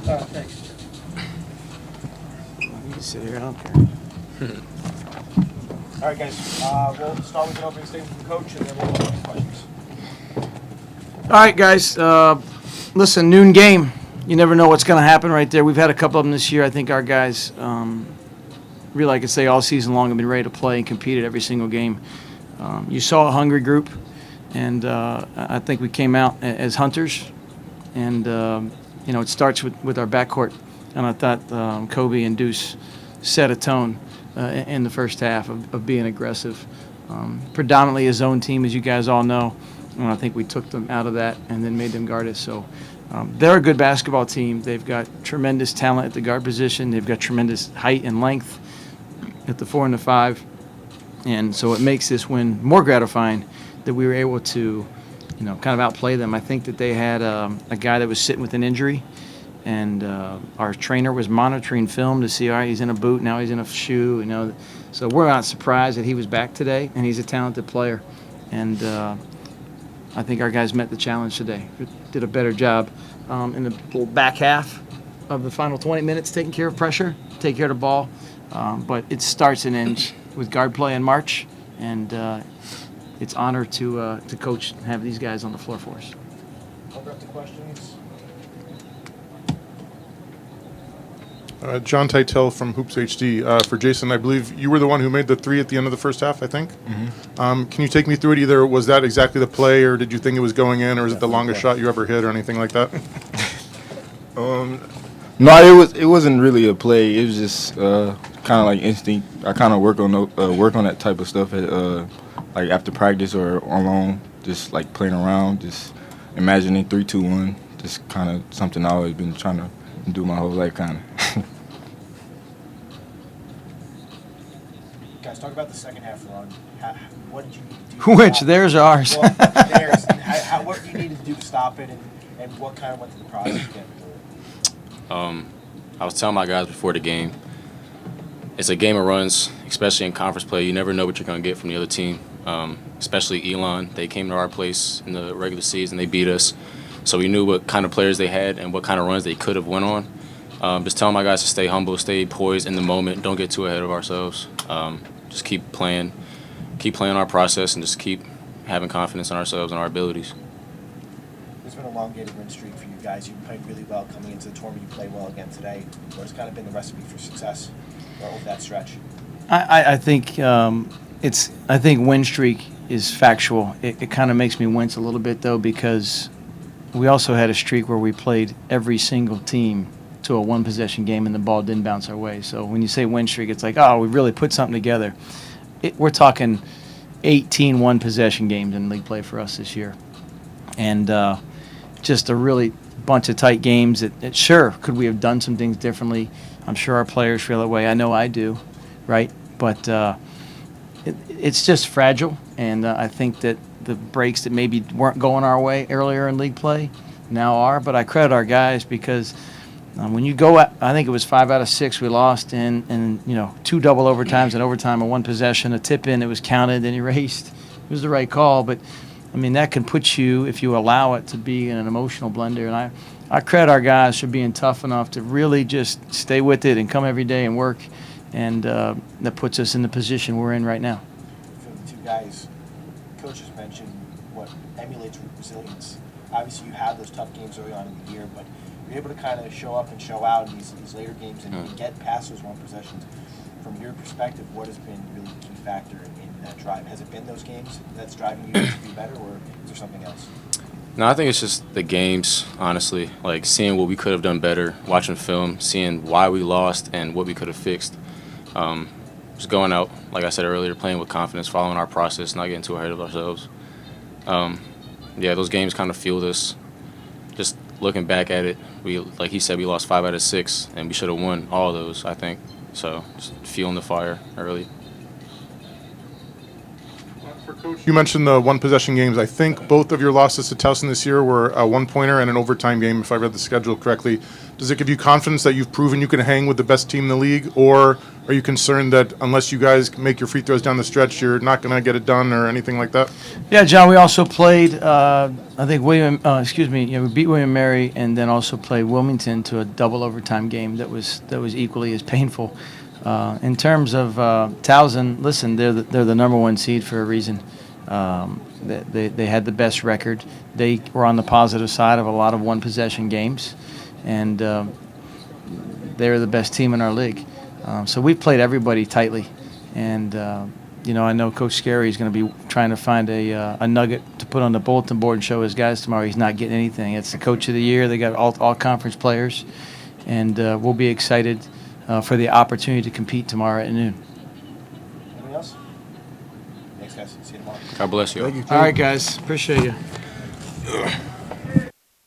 Thanks. You can sit here, I don't care. All right, guys. We'll start with an opening statement from the coach, and then we'll go to questions. All right, guys. Listen, noon game. You never know what's going to happen right there. We've had a couple of them this year. I think our guys, really, I could say, all season long have been ready to play and compete at every single game. You saw a hungry group, and I think we came out as hunters. And, it starts with our backcourt. And I thought Kobe and Deuce set a tone in the first half of being aggressive. Predominantly a zone team, as you guys all know. And I think we took them out of that and then made them guard us. So they're a good basketball team. They've got tremendous talent at the guard position. They've got tremendous height and length at the 4 and the 5. And so it makes this win more gratifying that we were able to, kind of outplay them. I think that they had a guy that was sitting with an injury. And our trainer was monitoring film to see, all right, he's in a boot, now he's in a shoe, So we're not surprised that he was back today, and he's a talented player. And I think our guys met the challenge today. Did a better job in the little back half of the final 20 minutes, taking care of pressure, taking care of the ball. But it starts and ends with guard play in March, and it's an honor to coach and have these guys on the floor for us. Open up the questions. John Titel from Hoops HD. For Jason, I believe you were the one who made the 3 at the end of the first half, I think. Mm-hmm. Can you take me through it? Either was that exactly the play, or did you think it was going in, or is it the longest shot you ever hit, or anything like that? No, it wasn't really a play. It was just kind of like instinct. I kind of work on that type of stuff at like after practice or alone, just like playing around, just imagining 3, 2, 1. Just kind of something I always been trying to do my whole life, kind of. Guys, talk about the second half run. What did you need to do? Which? Theirs or ours? Well, theirs. And what you needed to do to stop it, and what kind of went through the process to get through it? I was telling my guys before the game, it's a game of runs, especially in conference play. You never know what you're going to get from the other team, especially Elon. They came to our place in the regular season. They beat us. So we knew what kind of players they had and what kind of runs they could have went on. Just telling my guys to stay humble, stay poised in the moment, don't get too ahead of ourselves. Just keep playing our process, and just keep having confidence in ourselves and our abilities. It's been a elongated win streak for you guys. You played really well coming into the tournament. You played well again today. What has kind of been the recipe for success over that stretch? I think I think win streak is factual. It kind of makes me wince a little bit, though, because we also had a streak where we played every single team to a one-possession game and the ball didn't bounce our way. So when you say win streak, it's like, oh, we really put something together. We're talking 18 one-possession games in league play for us this year. And just a really bunch of tight games that sure, could we have done some things differently? I'm sure our players feel that way. I know I do, right? But it's just fragile, and I think that the breaks that maybe weren't going our way earlier in league play now are. But I credit our guys because when you go at, I think it was 5 out of 6 we lost, and 2 double overtimes and overtime and 1 possession, a tip in, it was counted and erased. It was the right call, but I mean that can put you, if you allow it, to be in an emotional blender. And I credit our guys for being tough enough to really just stay with it and come every day and work, and that puts us in the position we're in right now. For the two guys, coaches mentioned what emulates resilience. Obviously, you have those tough games early on in the year, but you're able to kind of show up and show out in these later games and get past those one possessions. From your perspective, what has been really the key factor in that drive? Has it been those games that's driving you to be better, or is there something else? No, I think it's just the games, honestly. Like seeing what we could have done better, watching film, seeing why we lost and what we could have fixed. Just going out, like I said earlier, playing with confidence, following our process, not getting too ahead of ourselves. Those games kind of fueled us. Just looking back at it, like he said, we lost 5 out of 6, and we should have won all of those, I think. So just fueling the fire early. You mentioned the one possession games. I think both of your losses to Towson this year were a one-pointer and an overtime game, if I read the schedule correctly. Does it give you confidence that you've proven you can hang with the best team in the league, or are you concerned that unless you guys make your free throws down the stretch, you're not going to get it done or anything like that? Yeah, John, we also played, I think we beat William Mary and then also played Wilmington to a double overtime game that was equally as painful. In terms of Towson, listen, they're the number one seed for a reason. They had the best record. They were on the positive side of a lot of one possession games, and they're the best team in our league. So we've played everybody tightly, and I know Coach Scary is going to be trying to find a nugget to put on the bulletin board and show his guys tomorrow. He's not getting anything. It's the Coach of the Year. They got all conference players, and we'll be excited for the opportunity to compete tomorrow at noon. Anything else? Thanks, guys. See you tomorrow. God bless you. Thank you. All right, guys. Appreciate you.